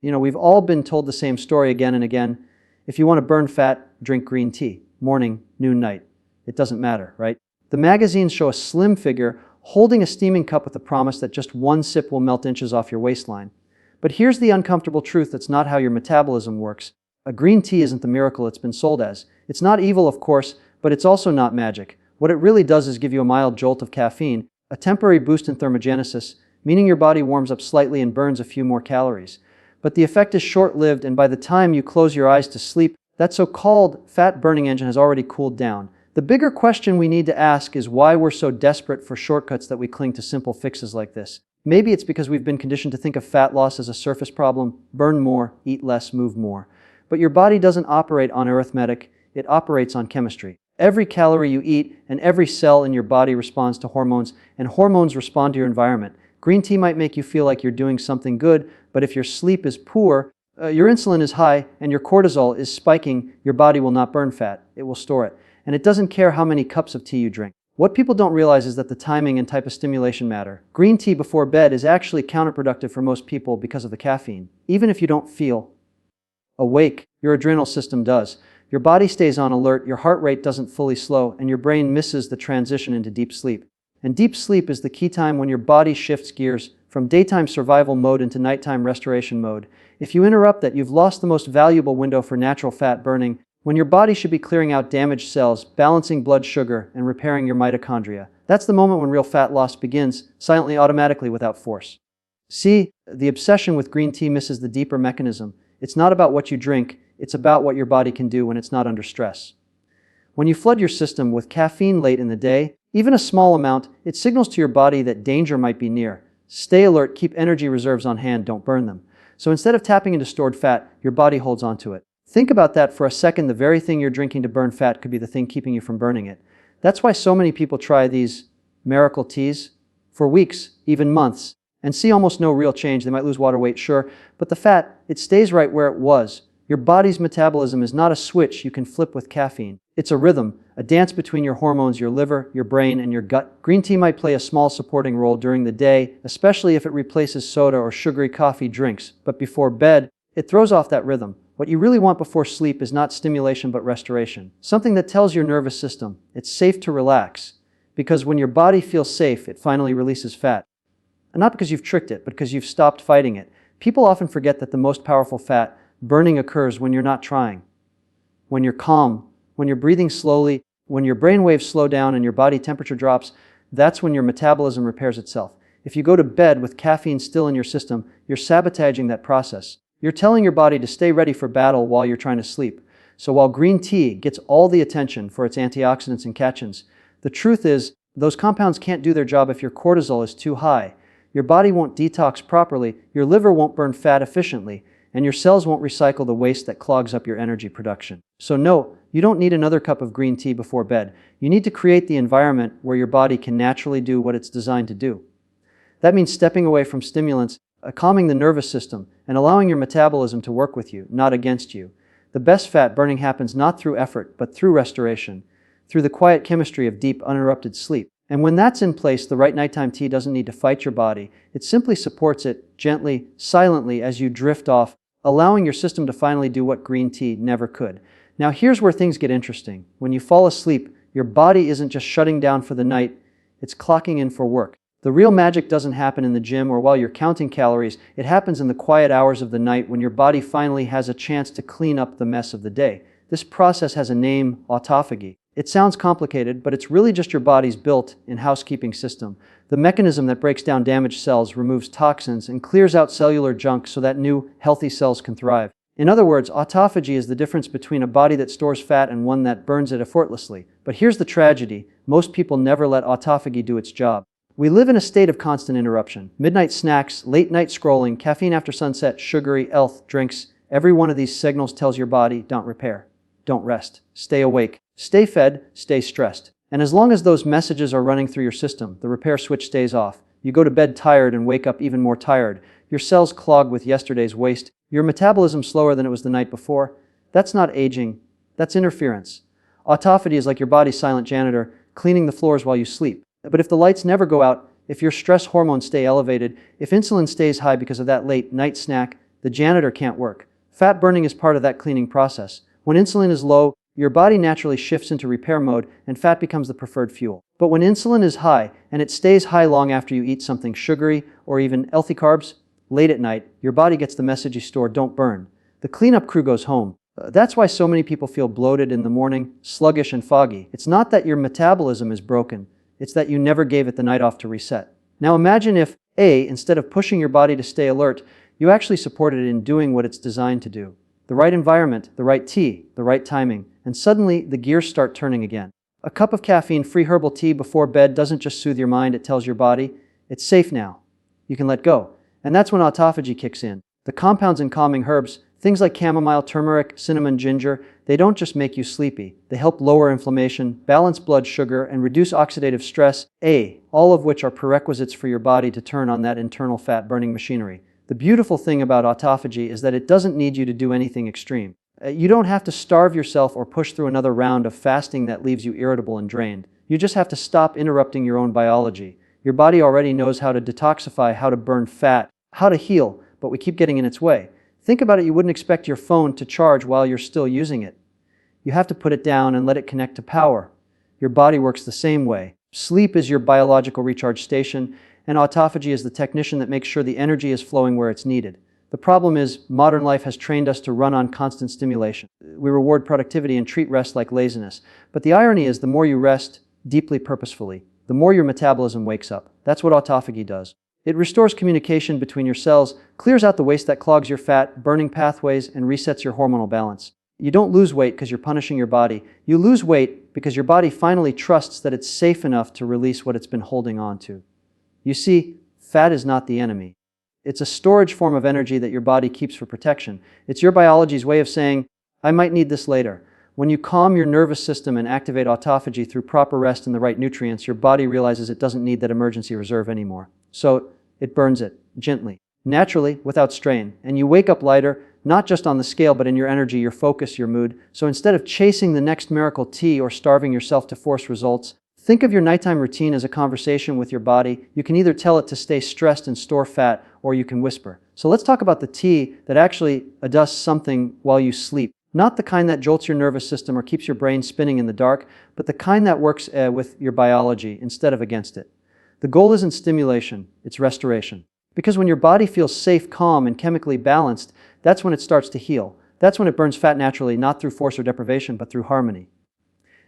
We've all been told the same story again and again. If you want to burn fat, drink green tea. Morning, noon, night. It doesn't matter, right? The magazines show a slim figure holding a steaming cup with the promise that just one sip will melt inches off your waistline. But here's the uncomfortable truth: that's not how your metabolism works. A green tea isn't the miracle it's been sold as. It's not evil, of course, but it's also not magic. What it really does is give you a mild jolt of caffeine, a temporary boost in thermogenesis, meaning your body warms up slightly and burns a few more calories. But the effect is short-lived, and by the time you close your eyes to sleep, that so-called fat-burning engine has already cooled down. The bigger question we need to ask is why we're so desperate for shortcuts that we cling to simple fixes like this. Maybe it's because we've been conditioned to think of fat loss as a surface problem: burn more, eat less, move more. But your body doesn't operate on arithmetic, it operates on chemistry. Every calorie you eat and every cell in your body responds to hormones, and hormones respond to your environment. Green tea might make you feel like you're doing something good, but if your sleep is poor, your insulin is high, and your cortisol is spiking, your body will not burn fat, it will store it. And it doesn't care how many cups of tea you drink. What people don't realize is that the timing and type of stimulation matter. Green tea before bed is actually counterproductive for most people because of the caffeine. Even if you don't feel awake, your adrenal system does. Your body stays on alert, your heart rate doesn't fully slow, and your brain misses the transition into deep sleep. And deep sleep is the key time when your body shifts gears from daytime survival mode into nighttime restoration mode. If you interrupt that, you've lost the most valuable window for natural fat burning, when your body should be clearing out damaged cells, balancing blood sugar, and repairing your mitochondria. That's the moment when real fat loss begins, silently, automatically, without force. See, the obsession with green tea misses the deeper mechanism. It's not about what you drink, it's about what your body can do when it's not under stress. When you flood your system with caffeine late in the day, even a small amount, it signals to your body that danger might be near. Stay alert, keep energy reserves on hand, don't burn them. So instead of tapping into stored fat, your body holds onto it. Think about that for a second. The very thing you're drinking to burn fat could be the thing keeping you from burning it. That's why so many people try these miracle teas for weeks, even months, and see almost no real change. They might lose water weight, sure, but the fat, it stays right where it was. Your body's metabolism is not a switch you can flip with caffeine. It's a rhythm, a dance between your hormones, your liver, your brain, and your gut. Green tea might play a small supporting role during the day, especially if it replaces soda or sugary coffee drinks, but before bed, it throws off that rhythm. What you really want before sleep is not stimulation but restoration. Something that tells your nervous system it's safe to relax. Because when your body feels safe, it finally releases fat. And not because you've tricked it, but because you've stopped fighting it. People often forget that the most powerful fat burning occurs when you're not trying. When you're calm, when you're breathing slowly, when your brain waves slow down and your body temperature drops, that's when your metabolism repairs itself. If you go to bed with caffeine still in your system, you're sabotaging that process. You're telling your body to stay ready for battle while you're trying to sleep. So while green tea gets all the attention for its antioxidants and catechins, the truth is those compounds can't do their job if your cortisol is too high. Your body won't detox properly, your liver won't burn fat efficiently, and your cells won't recycle the waste that clogs up your energy production. So no, you don't need another cup of green tea before bed. You need to create the environment where your body can naturally do what it's designed to do. That means stepping away from stimulants, calming the nervous system, and allowing your metabolism to work with you, not against you. The best fat burning happens not through effort, but through restoration, through the quiet chemistry of deep, uninterrupted sleep. And when that's in place, the right nighttime tea doesn't need to fight your body. It simply supports it gently, silently as you drift off, allowing your system to finally do what green tea never could. Now here's where things get interesting. When you fall asleep, your body isn't just shutting down for the night, it's clocking in for work. The real magic doesn't happen in the gym or while you're counting calories. It happens in the quiet hours of the night when your body finally has a chance to clean up the mess of the day. This process has a name: autophagy. It sounds complicated, but it's really just your body's built-in housekeeping system. The mechanism that breaks down damaged cells, removes toxins, and clears out cellular junk so that new, healthy cells can thrive. In other words, autophagy is the difference between a body that stores fat and one that burns it effortlessly. But here's the tragedy: most people never let autophagy do its job. We live in a state of constant interruption. Midnight snacks, late night scrolling, caffeine after sunset, sugary health drinks. Every one of these signals tells your body, don't repair, don't rest, stay awake, stay fed, stay stressed. And as long as those messages are running through your system, the repair switch stays off. You go to bed tired and wake up even more tired. Your cells clogged with yesterday's waste. Your metabolism slower than it was the night before. That's not aging, that's interference. Autophagy is like your body's silent janitor, cleaning the floors while you sleep. But if the lights never go out, if your stress hormones stay elevated, if insulin stays high because of that late night snack, the janitor can't work. Fat burning is part of that cleaning process. When insulin is low, your body naturally shifts into repair mode and fat becomes the preferred fuel. But when insulin is high, and it stays high long after you eat something sugary or even healthy carbs, late at night, your body gets the message you stored, don't burn. The cleanup crew goes home. That's why so many people feel bloated in the morning, sluggish and foggy. It's not that your metabolism is broken, it's that you never gave it the night off to reset. Now imagine if A, instead of pushing your body to stay alert, you actually supported it in doing what it's designed to do. The right environment, the right tea, the right timing, and suddenly the gears start turning again. A cup of caffeine-free herbal tea before bed doesn't just soothe your mind, it tells your body, it's safe now. You can let go. And that's when autophagy kicks in. The compounds in calming herbs, things like chamomile, turmeric, cinnamon, ginger, they don't just make you sleepy. They help lower inflammation, balance blood sugar, and reduce oxidative stress, all of which are prerequisites for your body to turn on that internal fat-burning machinery. The beautiful thing about autophagy is that it doesn't need you to do anything extreme. You don't have to starve yourself or push through another round of fasting that leaves you irritable and drained. You just have to stop interrupting your own biology. Your body already knows how to detoxify, how to burn fat, how to heal, but we keep getting in its way. Think about it, you wouldn't expect your phone to charge while you're still using it. You have to put it down and let it connect to power. Your body works the same way. Sleep is your biological recharge station, and autophagy is the technician that makes sure the energy is flowing where it's needed. The problem is, modern life has trained us to run on constant stimulation. We reward productivity and treat rest like laziness. But the irony is, the more you rest deeply purposefully, the more your metabolism wakes up. That's what autophagy does. It restores communication between your cells, clears out the waste that clogs your fat-burning pathways, and resets your hormonal balance. You don't lose weight because you're punishing your body. You lose weight because your body finally trusts that it's safe enough to release what it's been holding on to. You see, fat is not the enemy. It's a storage form of energy that your body keeps for protection. It's your biology's way of saying, I might need this later. When you calm your nervous system and activate autophagy through proper rest and the right nutrients, your body realizes it doesn't need that emergency reserve anymore. So it burns it, gently, naturally, without strain. And you wake up lighter, not just on the scale, but in your energy, your focus, your mood. So instead of chasing the next miracle tea or starving yourself to force results, think of your nighttime routine as a conversation with your body. You can either tell it to stay stressed and store fat, or you can whisper. So let's talk about the tea that actually does something while you sleep. Not the kind that jolts your nervous system or keeps your brain spinning in the dark, but the kind that works with your biology instead of against it. The goal isn't stimulation, it's restoration. Because when your body feels safe, calm, and chemically balanced, that's when it starts to heal. That's when it burns fat naturally, not through force or deprivation, but through harmony.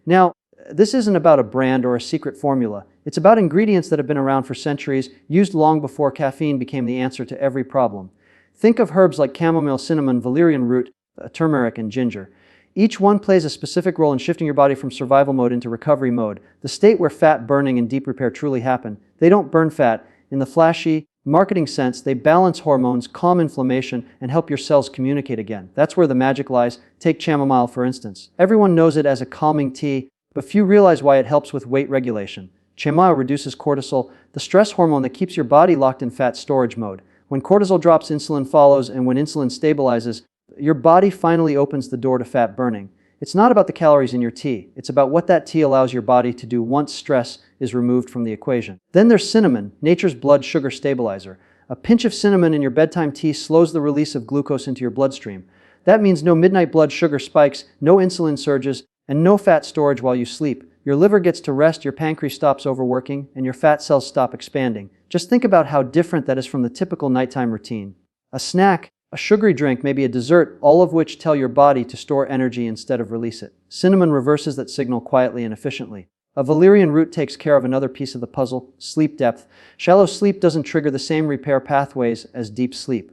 Now, this isn't about a brand or a secret formula. It's about ingredients that have been around for centuries, used long before caffeine became the answer to every problem. Think of herbs like chamomile, cinnamon, valerian root, turmeric, and ginger. Each one plays a specific role in shifting your body from survival mode into recovery mode, the state where fat burning and deep repair truly happen. They don't burn fat. In the flashy, marketing sense, they balance hormones, calm inflammation, and help your cells communicate again. That's where the magic lies. Take chamomile, for instance. Everyone knows it as a calming tea, but few realize why it helps with weight regulation. Chamomile reduces cortisol, the stress hormone that keeps your body locked in fat storage mode. When cortisol drops, insulin follows, and when insulin stabilizes, your body finally opens the door to fat burning. It's not about the calories in your tea. It's about what that tea allows your body to do once stress is removed from the equation. Then there's cinnamon, nature's blood sugar stabilizer. A pinch of cinnamon in your bedtime tea slows the release of glucose into your bloodstream. That means no midnight blood sugar spikes, no insulin surges, and no fat storage while you sleep. Your liver gets to rest, your pancreas stops overworking, and your fat cells stop expanding. Just think about how different that is from the typical nighttime routine. A snack, a sugary drink, maybe a dessert, all of which tell your body to store energy instead of release it. Cinnamon reverses that signal quietly and efficiently. A valerian root takes care of another piece of the puzzle, sleep depth. Shallow sleep doesn't trigger the same repair pathways as deep sleep.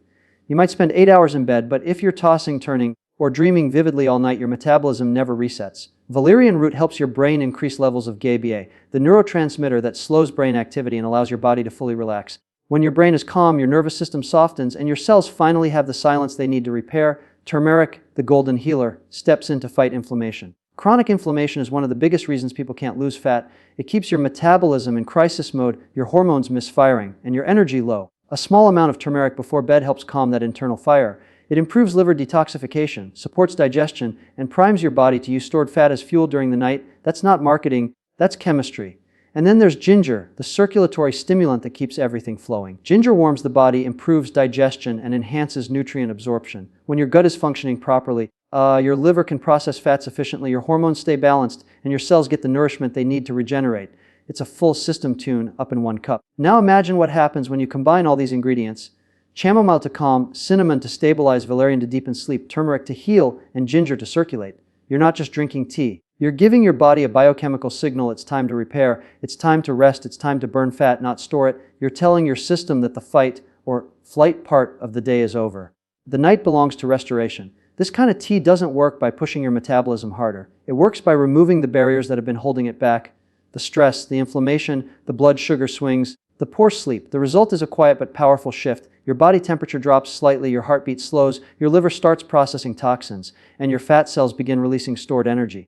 You might spend 8 hours in bed, but if you're tossing, turning, or dreaming vividly all night, your metabolism never resets. Valerian root helps your brain increase levels of GABA, the neurotransmitter that slows brain activity and allows your body to fully relax. When your brain is calm, your nervous system softens, and your cells finally have the silence they need to repair. Turmeric, the golden healer, steps in to fight inflammation. Chronic inflammation is one of the biggest reasons people can't lose fat. It keeps your metabolism in crisis mode, your hormones misfiring, and your energy low. A small amount of turmeric before bed helps calm that internal fire. It improves liver detoxification, supports digestion, and primes your body to use stored fat as fuel during the night. That's not marketing, that's chemistry. And then there's ginger, the circulatory stimulant that keeps everything flowing. Ginger warms the body, improves digestion, and enhances nutrient absorption. When your gut is functioning properly, your liver can process fats efficiently, your hormones stay balanced, and your cells get the nourishment they need to regenerate. It's a full system tune up in one cup. Now imagine what happens when you combine all these ingredients. Chamomile to calm, cinnamon to stabilize, valerian to deepen sleep, turmeric to heal, and ginger to circulate. You're not just drinking tea. You're giving your body a biochemical signal. It's time to repair. It's time to rest. It's time to burn fat, not store it. You're telling your system that the fight or flight part of the day is over. The night belongs to restoration. This kind of tea doesn't work by pushing your metabolism harder. It works by removing the barriers that have been holding it back. The stress, the inflammation, the blood sugar swings, the poor sleep. The result is a quiet but powerful shift. Your body temperature drops slightly, your heartbeat slows, your liver starts processing toxins, and your fat cells begin releasing stored energy.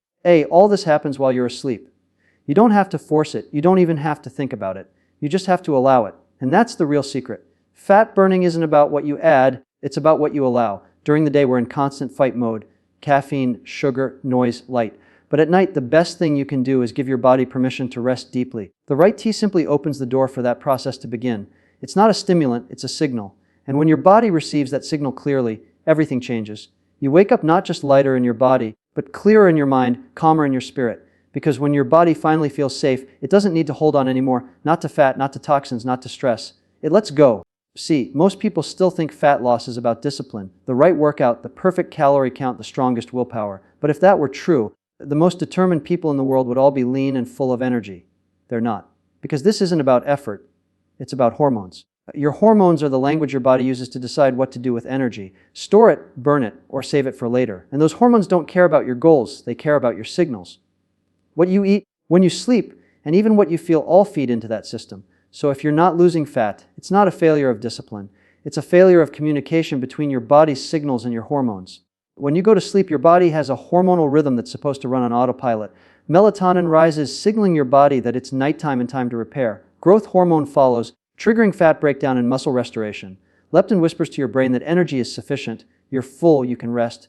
All this happens while you're asleep. You don't have to force it. You don't even have to think about it. You just have to allow it. And that's the real secret. Fat burning isn't about what you add, it's about what you allow. During the day, we're in constant fight mode. Caffeine, sugar, noise, light. But at night, the best thing you can do is give your body permission to rest deeply. The right tea simply opens the door for that process to begin. It's not a stimulant, it's a signal. And when your body receives that signal clearly, everything changes. You wake up not just lighter in your body, but clearer in your mind, calmer in your spirit. Because when your body finally feels safe, it doesn't need to hold on anymore, not to fat, not to toxins, not to stress. It lets go. See, most people still think fat loss is about discipline, the right workout, the perfect calorie count, the strongest willpower. But if that were true, the most determined people in the world would all be lean and full of energy. They're not. Because this isn't about effort, it's about hormones. Your hormones are the language your body uses to decide what to do with energy. Store it, burn it, or save it for later. And those hormones don't care about your goals, they care about your signals. What you eat, when you sleep, and even what you feel all feed into that system. So if you're not losing fat, it's not a failure of discipline. It's a failure of communication between your body's signals and your hormones. When you go to sleep, your body has a hormonal rhythm that's supposed to run on autopilot. Melatonin rises, signaling your body that it's nighttime and time to repair. Growth hormone follows, triggering fat breakdown and muscle restoration. Leptin whispers to your brain that energy is sufficient, you're full, you can rest.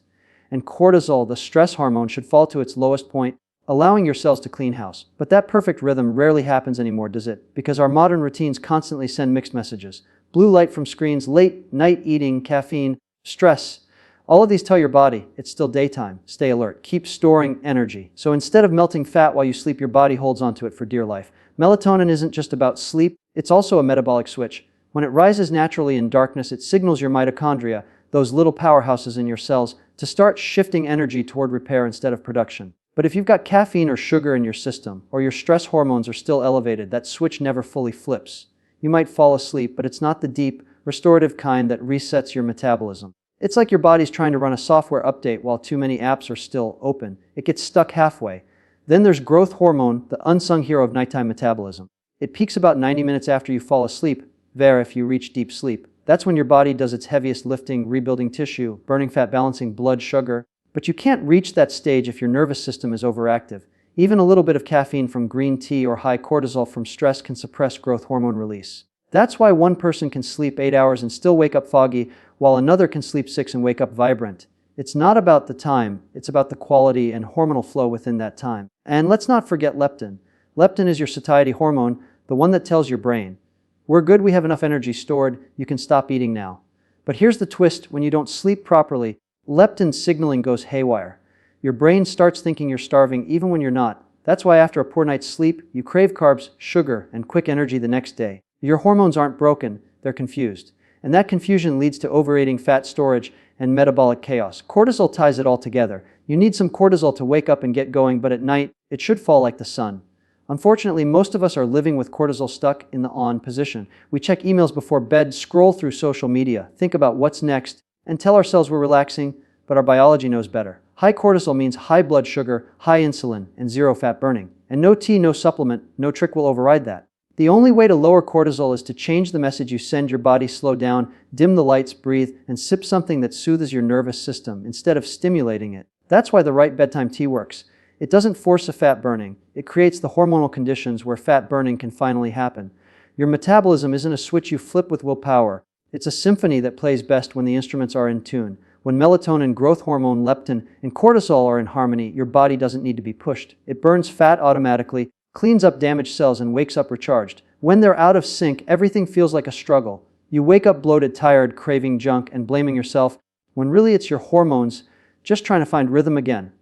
And cortisol, the stress hormone, should fall to its lowest point, allowing your cells to clean house. But that perfect rhythm rarely happens anymore, does it? Because our modern routines constantly send mixed messages. Blue light from screens, late night eating, caffeine, stress. All of these tell your body, it's still daytime, stay alert, keep storing energy. So instead of melting fat while you sleep, your body holds onto it for dear life. Melatonin isn't just about sleep, it's also a metabolic switch. When it rises naturally in darkness, it signals your mitochondria, those little powerhouses in your cells, to start shifting energy toward repair instead of production. But if you've got caffeine or sugar in your system, or your stress hormones are still elevated, that switch never fully flips. You might fall asleep, but it's not the deep, restorative kind that resets your metabolism. It's like your body's trying to run a software update while too many apps are still open. It gets stuck halfway. Then there's growth hormone, the unsung hero of nighttime metabolism. It peaks about 90 minutes after you fall asleep, if you reach deep sleep. That's when your body does its heaviest lifting, rebuilding tissue, burning fat, balancing blood sugar. But you can't reach that stage if your nervous system is overactive. Even a little bit of caffeine from green tea or high cortisol from stress can suppress growth hormone release. That's why one person can sleep 8 hours and still wake up foggy, while another can sleep 6 and wake up vibrant. It's not about the time, it's about the quality and hormonal flow within that time. And let's not forget leptin. Leptin is your satiety hormone, the one that tells your brain, we're good, we have enough energy stored, you can stop eating now. But here's the twist, when you don't sleep properly, leptin signaling goes haywire. Your brain starts thinking you're starving even when you're not. That's why after a poor night's sleep, you crave carbs, sugar, and quick energy the next day. Your hormones aren't broken, they're confused. And that confusion leads to overeating, fat storage, and metabolic chaos. Cortisol ties it all together. You need some cortisol to wake up and get going, but at night, it should fall like the sun. Unfortunately, most of us are living with cortisol stuck in the on position. We check emails before bed, scroll through social media, think about what's next, and tell ourselves we're relaxing, but our biology knows better. High cortisol means high blood sugar, high insulin, and zero fat burning. And no tea, no supplement, no trick will override that. The only way to lower cortisol is to change the message you send your body, slow down, dim the lights, breathe, and sip something that soothes your nervous system instead of stimulating it. That's why the right bedtime tea works. It doesn't force a fat burning. It creates the hormonal conditions where fat burning can finally happen. Your metabolism isn't a switch you flip with willpower. It's a symphony that plays best when the instruments are in tune. When melatonin, growth hormone, leptin, and cortisol are in harmony, your body doesn't need to be pushed. It burns fat automatically, cleans up damaged cells and wakes up recharged. When they're out of sync, everything feels like a struggle. You wake up bloated, tired, craving junk, and blaming yourself, when really it's your hormones just trying to find rhythm again.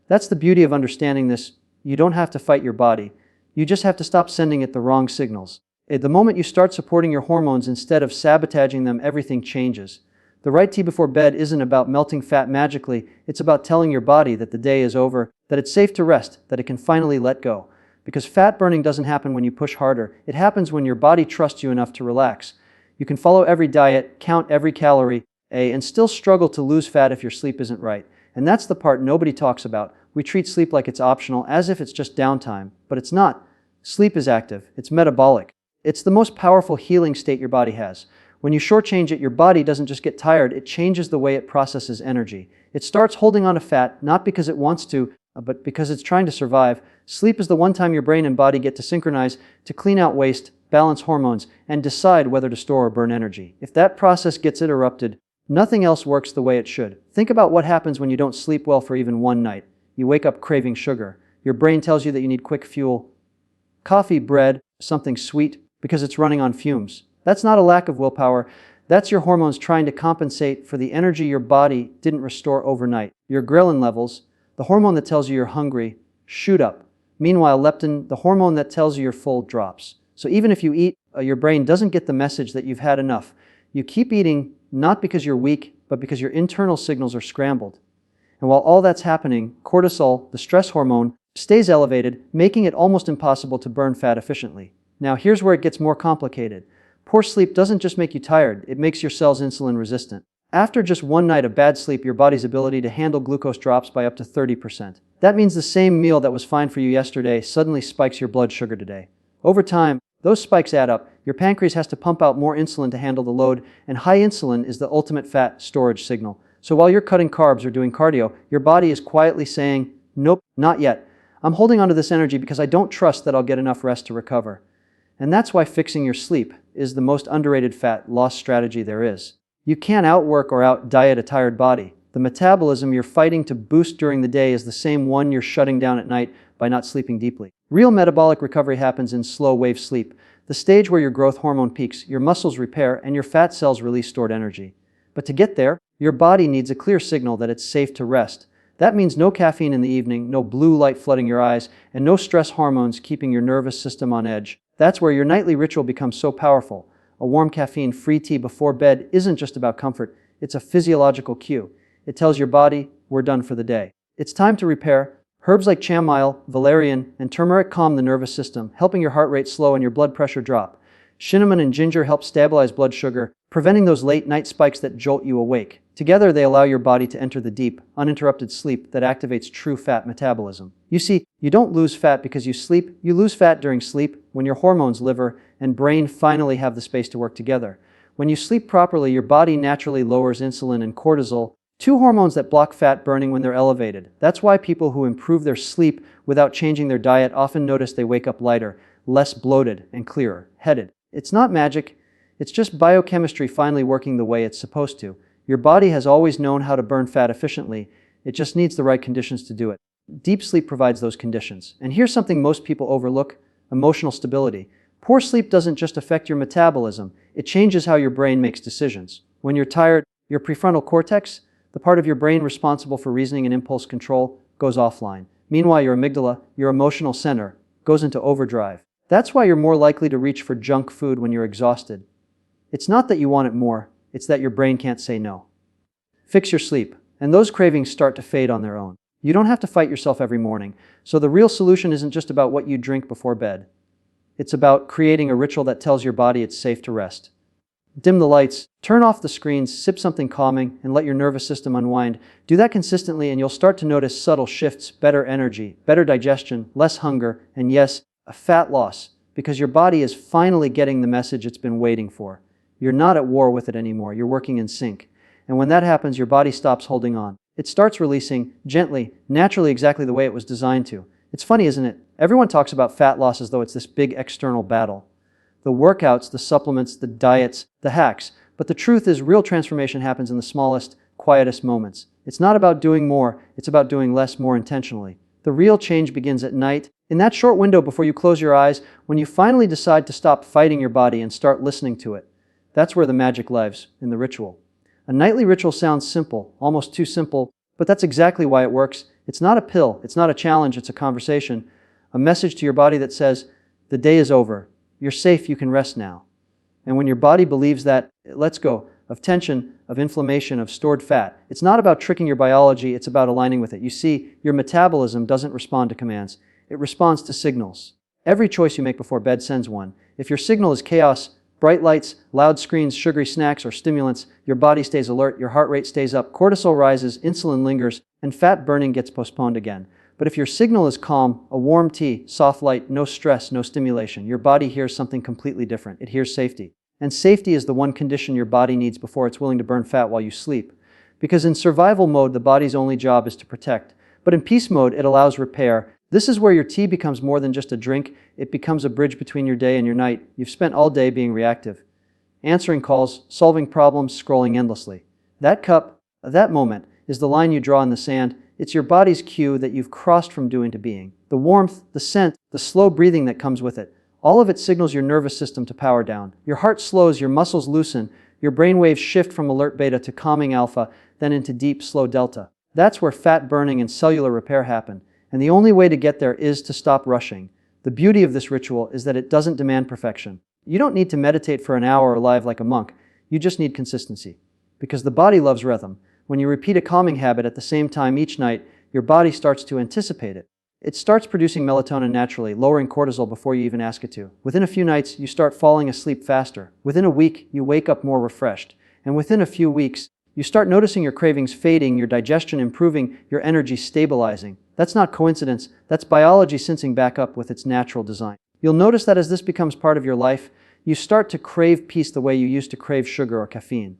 That's the beauty of understanding this. You don't have to fight your body. You just have to stop sending it the wrong signals. At the moment you start supporting your hormones instead of sabotaging them, everything changes. The right tea before bed isn't about melting fat magically. It's about telling your body that the day is over, that it's safe to rest, that it can finally let go. Because fat burning doesn't happen when you push harder. It happens when your body trusts you enough to relax. You can follow every diet, count every calorie, and still struggle to lose fat if your sleep isn't right. And that's the part nobody talks about. We treat sleep like it's optional, as if it's just downtime. But it's not. Sleep is active. It's metabolic. It's the most powerful healing state your body has. When you shortchange it, your body doesn't just get tired, it changes the way it processes energy. It starts holding on to fat, not because it wants to, but because it's trying to survive. Sleep is the one time your brain and body get to synchronize, to clean out waste, balance hormones, and decide whether to store or burn energy. If that process gets interrupted, nothing else works the way it should. Think about what happens when you don't sleep well for even one night. You wake up craving sugar. Your brain tells you that you need quick fuel. Coffee, bread, something sweet, because it's running on fumes. That's not a lack of willpower. That's your hormones trying to compensate for the energy your body didn't restore overnight. Your ghrelin levels, the hormone that tells you you're hungry, shoot up. Meanwhile, leptin, the hormone that tells you you're full, drops. So even if you eat, your brain doesn't get the message that you've had enough. You keep eating, not because you're weak, but because your internal signals are scrambled. And while all that's happening, cortisol, the stress hormone, stays elevated, making it almost impossible to burn fat efficiently. Now here's where it gets more complicated. Poor sleep doesn't just make you tired, it makes your cells insulin resistant. After just one night of bad sleep, your body's ability to handle glucose drops by up to 30%. That means the same meal that was fine for you yesterday suddenly spikes your blood sugar today. Over time, those spikes add up. Your pancreas has to pump out more insulin to handle the load, and high insulin is the ultimate fat storage signal. So while you're cutting carbs or doing cardio, your body is quietly saying, nope, not yet. I'm holding onto this energy because I don't trust that I'll get enough rest to recover. And that's why fixing your sleep is the most underrated fat loss strategy there is. You can't outwork or out-diet a tired body. The metabolism you're fighting to boost during the day is the same one you're shutting down at night by not sleeping deeply. Real metabolic recovery happens in slow wave sleep, the stage where your growth hormone peaks, your muscles repair, and your fat cells release stored energy. But to get there, your body needs a clear signal that it's safe to rest. That means no caffeine in the evening, no blue light flooding your eyes, and no stress hormones keeping your nervous system on edge. That's where your nightly ritual becomes so powerful. A warm caffeine-free tea before bed isn't just about comfort, it's a physiological cue. It tells your body, we're done for the day. It's time to repair. Herbs like chamomile, valerian, and turmeric calm the nervous system, helping your heart rate slow and your blood pressure drop. Cinnamon and ginger help stabilize blood sugar, preventing those late-night spikes that jolt you awake. Together, they allow your body to enter the deep, uninterrupted sleep that activates true fat metabolism. You see, you don't lose fat because you sleep, you lose fat during sleep when your hormones, liver, and brain finally have the space to work together. When you sleep properly, your body naturally lowers insulin and cortisol, two hormones that block fat burning when they're elevated. That's why people who improve their sleep without changing their diet often notice they wake up lighter, less bloated, and clearer headed. It's not magic, it's just biochemistry finally working the way it's supposed to. Your body has always known how to burn fat efficiently, it just needs the right conditions to do it. Deep sleep provides those conditions. And here's something most people overlook: emotional stability. Poor sleep doesn't just affect your metabolism, it changes how your brain makes decisions. When you're tired, your prefrontal cortex, the part of your brain responsible for reasoning and impulse control, goes offline. Meanwhile, your amygdala, your emotional center, goes into overdrive. That's why you're more likely to reach for junk food when you're exhausted. It's not that you want it more, it's that your brain can't say no. Fix your sleep, and those cravings start to fade on their own. You don't have to fight yourself every morning, so the real solution isn't just about what you drink before bed. It's about creating a ritual that tells your body it's safe to rest. Dim the lights, turn off the screens, sip something calming, and let your nervous system unwind. Do that consistently and you'll start to notice subtle shifts: better energy, better digestion, less hunger, and yes, a fat loss, because your body is finally getting the message it's been waiting for. You're not at war with it anymore, you're working in sync. And when that happens, your body stops holding on. It starts releasing, gently, naturally, exactly the way it was designed to. It's funny, isn't it? Everyone talks about fat loss as though it's this big external battle. The workouts, the supplements, the diets, the hacks. But the truth is, real transformation happens in the smallest, quietest moments. It's not about doing more, it's about doing less more intentionally. The real change begins at night, in that short window before you close your eyes, when you finally decide to stop fighting your body and start listening to it. That's where the magic lives, in the ritual. A nightly ritual sounds simple, almost too simple, but that's exactly why it works. It's not a pill, it's not a challenge, it's a conversation. A message to your body that says, the day is over, you're safe, you can rest now. And when your body believes that, it lets go of tension, of inflammation, of stored fat. It's not about tricking your biology, it's about aligning with it. You see, your metabolism doesn't respond to commands, it responds to signals. Every choice you make before bed sends one. If your signal is chaos, bright lights, loud screens, sugary snacks, or stimulants, your body stays alert, your heart rate stays up, cortisol rises, insulin lingers, and fat burning gets postponed again. But if your signal is calm, a warm tea, soft light, no stress, no stimulation, your body hears something completely different. It hears safety. And safety is the one condition your body needs before it's willing to burn fat while you sleep. Because in survival mode, the body's only job is to protect. But in peace mode, it allows repair. This is where your tea becomes more than just a drink. It becomes a bridge between your day and your night. You've spent all day being reactive, answering calls, solving problems, scrolling endlessly. That cup, that moment, is the line you draw in the sand. It's your body's cue that you've crossed from doing to being. The warmth, the scent, the slow breathing that comes with it. All of it signals your nervous system to power down. Your heart slows, your muscles loosen, your brain waves shift from alert beta to calming alpha, then into deep, slow delta. That's where fat burning and cellular repair happen. And the only way to get there is to stop rushing. The beauty of this ritual is that it doesn't demand perfection. You don't need to meditate for an hour or live like a monk. You just need consistency. Because the body loves rhythm. When you repeat a calming habit at the same time each night, your body starts to anticipate it. It starts producing melatonin naturally, lowering cortisol before you even ask it to. Within a few nights, you start falling asleep faster. Within a week, you wake up more refreshed. And within a few weeks, you start noticing your cravings fading, your digestion improving, your energy stabilizing. That's not coincidence. That's biology syncing back up with its natural design. You'll notice that as this becomes part of your life, you start to crave peace the way you used to crave sugar or caffeine.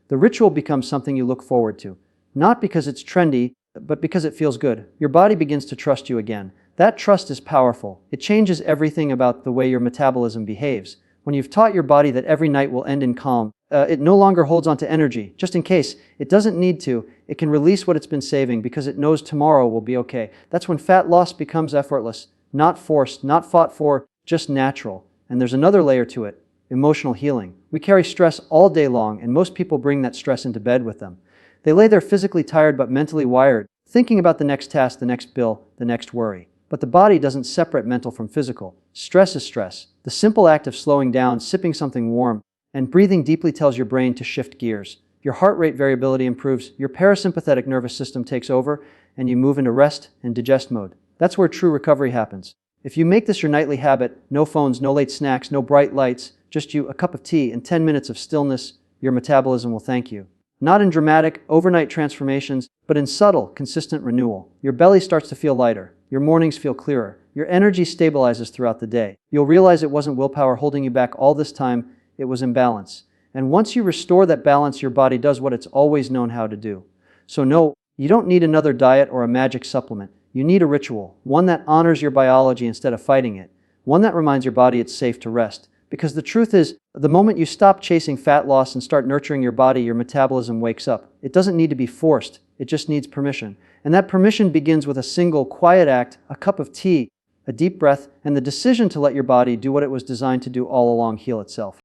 The ritual becomes something you look forward to, not because it's trendy, but because it feels good. Your body begins to trust you again. That trust is powerful. It changes everything about the way your metabolism behaves. When you've taught your body that every night will end in calm, it no longer holds on to energy, just in case. It doesn't need to. It can release what it's been saving because it knows tomorrow will be okay. That's when fat loss becomes effortless, not forced, not fought for, just natural. And there's another layer to it, emotional healing. We carry stress all day long, and most people bring that stress into bed with them. They lay there physically tired but mentally wired, thinking about the next task, the next bill, the next worry. But the body doesn't separate mental from physical. Stress is stress. The simple act of slowing down, sipping something warm, and breathing deeply tells your brain to shift gears. Your heart rate variability improves, your parasympathetic nervous system takes over, and you move into rest and digest mode. That's where true recovery happens. If you make this your nightly habit, no phones, no late snacks, no bright lights, just you, a cup of tea, and 10 minutes of stillness, your metabolism will thank you. Not in dramatic, overnight transformations, but in subtle, consistent renewal. Your belly starts to feel lighter. Your mornings feel clearer. Your energy stabilizes throughout the day. You'll realize it wasn't willpower holding you back all this time, it was imbalance. And once you restore that balance, your body does what it's always known how to do. So no, you don't need another diet or a magic supplement. You need a ritual, one that honors your biology instead of fighting it, one that reminds your body it's safe to rest. Because the truth is, the moment you stop chasing fat loss and start nurturing your body, your metabolism wakes up. It doesn't need to be forced, it just needs permission. And that permission begins with a single, quiet act, a cup of tea, a deep breath, and the decision to let your body do what it was designed to do all along, heal itself.